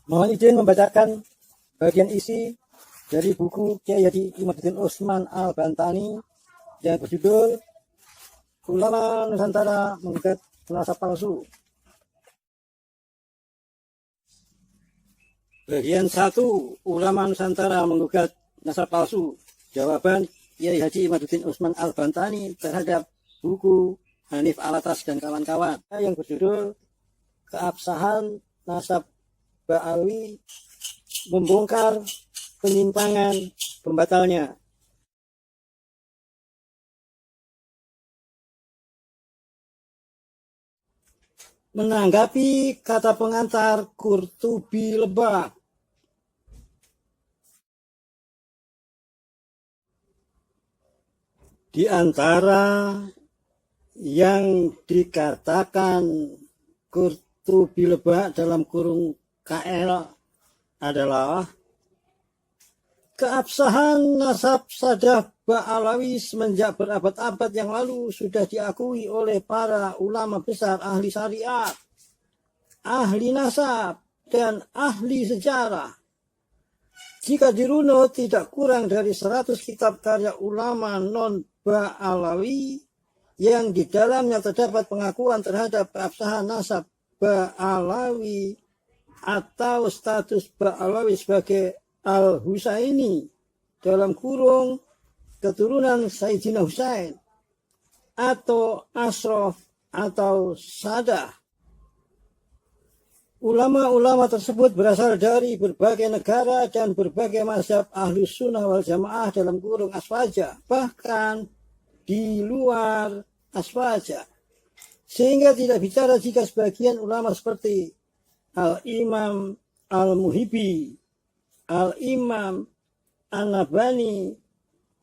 Mohon izin membacakan bagian isi dari buku Kiai Haji Imaduddin Usman Al-Bantani yang berjudul Ulama Nusantara Menggugat Nasab Palsu. Bagian 1, Ulama Nusantara Menggugat Nasab Palsu. Jawaban Kiai Haji Imaduddin Usman Al-Bantani terhadap buku Hanif Alatas dan kawan-kawan yang berjudul Keabsahan Nasab Ba'alawi Membongkar Penyimpangan Pembatalnya. Menanggapi kata pengantar Qurtubi Lebak, di antara yang dikatakan Qurtubi Lebak dalam kurung KL adalah keabsahan nasab Sadah Ba'alawi semenjak berabad-abad yang lalu sudah diakui oleh para ulama besar ahli syariat, ahli nasab, dan ahli sejarah. Jika dirunut tidak kurang dari 100 kitab karya ulama non-Ba'alawi yang di dalamnya terdapat pengakuan terhadap keabsahan nasab Ba'alawi atau status Ba'alawi sebagai Al-Husaini dalam kurung keturunan Sayyidina Husain atau Ashraf atau Sadah. Ulama-ulama tersebut berasal dari berbagai negara dan berbagai mazhab Ahlus Sunnah wal Jamaah dalam kurung Aswaja, bahkan di luar Aswaja. Sehingga tidak bicara jika sebagian ulama seperti Al-Imam Al-Muhibbi, Al-Imam An-Nabani,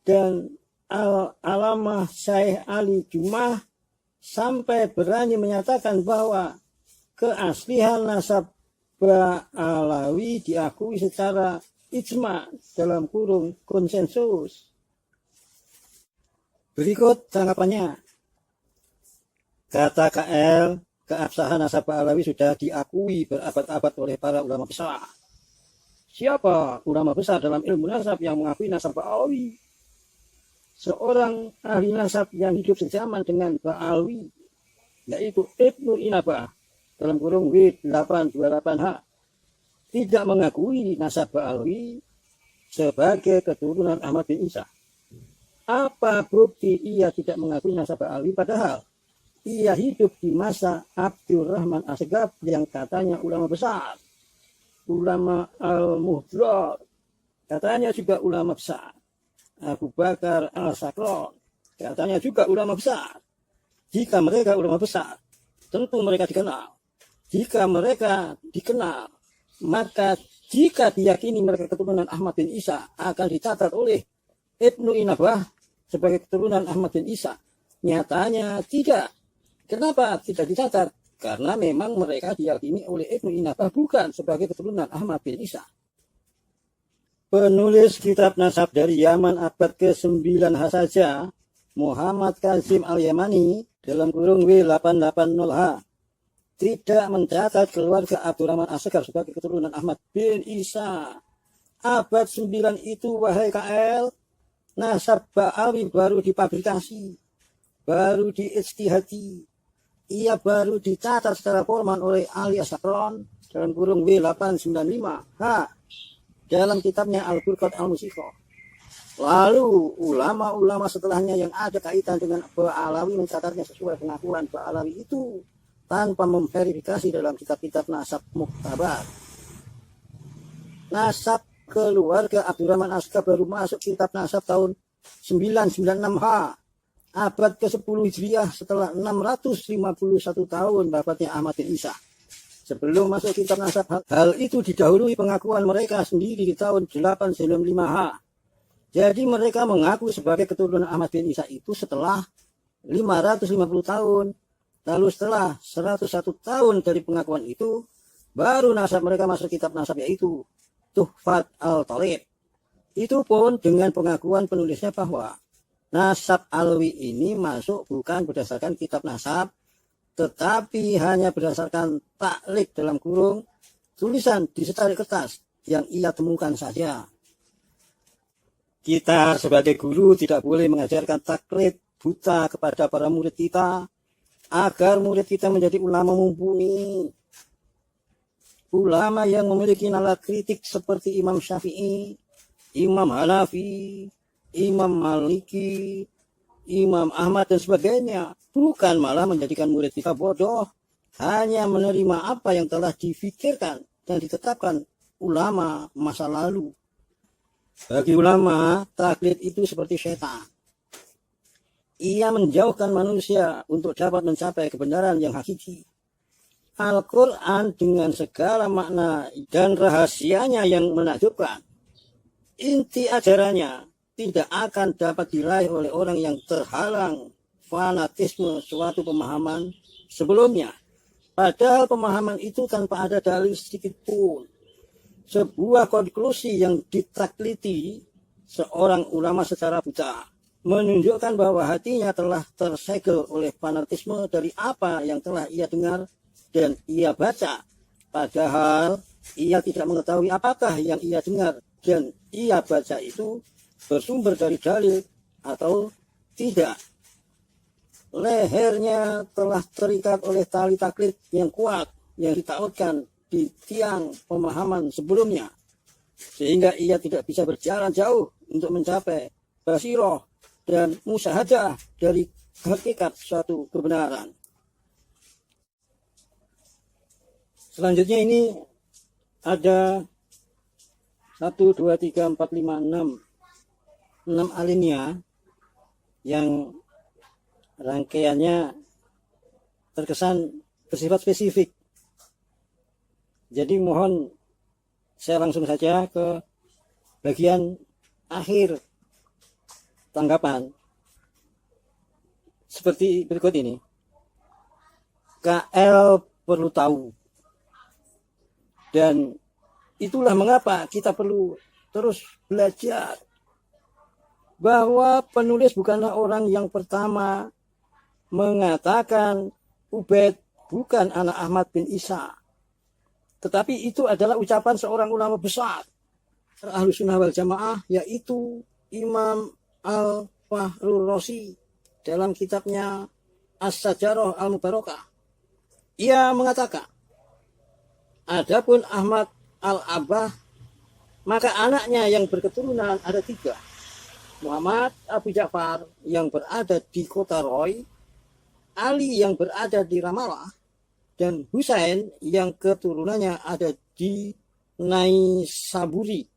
dan Al-Alamah Syekh Ali Jumah sampai berani menyatakan bahwa keaslian nasab Ba'alawi diakui secara ijma dalam kurung konsensus. Berikut tanggapannya. Kata KL, keabsahan nasab Ba'alawi sudah diakui berabad-abad oleh para ulama besar. Siapa ulama besar dalam ilmu nasab yang mengakui nasab Ba'alawi? Seorang ahli nasab yang hidup sejaman dengan Ba'alawi, yaitu Ibnu Inabah dalam kurung W828H, tidak mengakui nasab Ba'alawi sebagai keturunan Ahmad bin Isa. Apa bukti ia tidak mengakui nasab Ba'alawi padahal ia hidup di masa Abdurrahman As-Segaf yang katanya ulama besar, ulama Al-Muhdar, katanya juga ulama besar. Abu Bakar Al-Sakron, katanya juga ulama besar. Jika mereka ulama besar, tentu mereka dikenal. Jika mereka dikenal, maka jika diyakini mereka keturunan Ahmad bin Isa akan dicatat oleh Ibnu Inabah sebagai keturunan Ahmad bin Isa. Nyatanya tidak. Kenapa tidak dicatat? Karena memang mereka diyakini oleh Ibnu Inabah bukan sebagai keturunan Ahmad bin Isa. Penulis kitab nasab dari Yaman abad ke-9H saja, Muhammad Kazim Al-Yamani dalam kurung W880H, tidak mencatat keluarga Abdurrahman As-Segaf sebagai keturunan Ahmad bin Isa. Abad 9 itu, wahai KL, nasab Ba'alawi baru dipabrikasi, baru diijtihadi. Ia baru dicatat secara formal oleh Ali As-Sakron dalam kurung W895H dalam kitabnya Al-Furqat Al-Musiqah. Lalu ulama-ulama setelahnya yang ada kaitan dengan Ba'alawi mencatatnya sesuai pengakuan Ba'alawi itu tanpa memverifikasi dalam kitab-kitab nasab muktabar. Nasab keluarga Abdurrahman As-Segaf baru masuk kitab nasab tahun 996H, abad ke-10 Hijriah, setelah 651 tahun wafatnya Ahmad bin Isa. Sebelum masuk kitab nasab, hal itu didahului pengakuan mereka sendiri di tahun 895H. Jadi mereka mengaku sebagai keturunan Ahmad bin Isa itu setelah 550 tahun. Lalu setelah 101 tahun dari pengakuan itu, baru nasab mereka masuk kitab nasab, yaitu Tuhfat Al-Talib. Itu pun dengan pengakuan penulisnya bahwa nasab Alawi ini masuk bukan berdasarkan kitab nasab, tetapi hanya berdasarkan taklik dalam kurung tulisan di secari kertas yang ia temukan saja. Kita sebagai guru tidak boleh mengajarkan taklid buta kepada para murid kita, agar murid kita menjadi ulama mumpuni. Ulama yang memiliki nalar kritik seperti Imam Syafi'i, Imam Hanafi, Imam Maliki, Imam Ahmad dan sebagainya, bukan malah menjadikan murid kita bodoh, hanya menerima apa yang telah difikirkan dan ditetapkan ulama masa lalu. Bagi ulama, taklid itu seperti setan. Ia menjauhkan manusia untuk dapat mencapai kebenaran yang hakiki. Al-Quran dengan segala makna dan rahasianya yang menakjubkan, inti ajarannya tidak akan dapat diraih oleh orang yang terhalang fanatisme suatu pemahaman sebelumnya. Padahal pemahaman itu tanpa ada dalil sedikit pun. Sebuah konklusi yang ditakliti seorang ulama secara buta menunjukkan bahwa hatinya telah tersegel oleh fanatisme dari apa yang telah ia dengar dan ia baca. Padahal ia tidak mengetahui apakah yang ia dengar dan ia baca itu bersumber dari dalil atau tidak. Lehernya telah terikat oleh tali taklid yang kuat yang ditautkan di tiang pemahaman sebelumnya, sehingga ia tidak bisa berjalan jauh untuk mencapai basiroh dan musyahadah dari hakikat suatu kebenaran. Selanjutnya ini ada 1, 2, 3, 4, 5, 6 alinea yang rangkaiannya terkesan bersifat spesifik. Jadi mohon saya langsung saja ke bagian akhir tanggapan seperti berikut ini. KL perlu tahu, dan itulah mengapa kita perlu terus belajar bahwa penulis bukanlah orang yang pertama mengatakan Ubaid bukan anak Ahmad bin Isa, tetapi itu adalah ucapan seorang ulama besar Ahlussunnah wal Jamaah, yaitu Imam Al-Fahrur Razi dalam kitabnya As-Sajarah Al-Mubarakah. Ia mengatakan, adapun Ahmad Al-Abbah, maka anaknya yang berketurunan ada 3. Muhammad Abu Ja'far yang berada di kota Roy, Ali yang berada di Ramallah, dan Husain yang keturunannya ada di Naisaburi.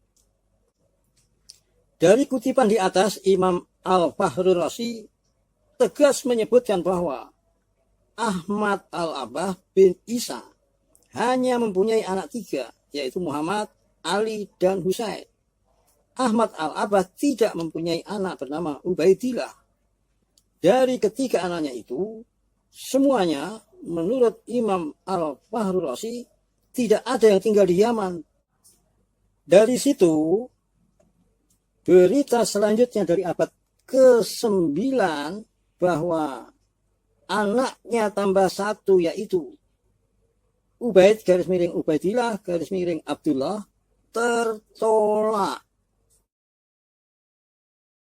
Dari kutipan di atas, Imam Al-Fahrur Razi tegas menyebutkan bahwa Ahmad Al-Abbah bin Isa hanya mempunyai anak 3, yaitu Muhammad, Ali, dan Husain. Ahmad Al-Abbah tidak mempunyai anak bernama Ubaidillah. Dari ketiga anaknya itu, semuanya menurut Imam Al-Fahrur Razi tidak ada yang tinggal di Yaman. Dari situ, berita selanjutnya dari abad ke-9 bahwa anaknya tambah 1 yaitu Ubaid _ Ubaidillah _ Abdullah tertolak.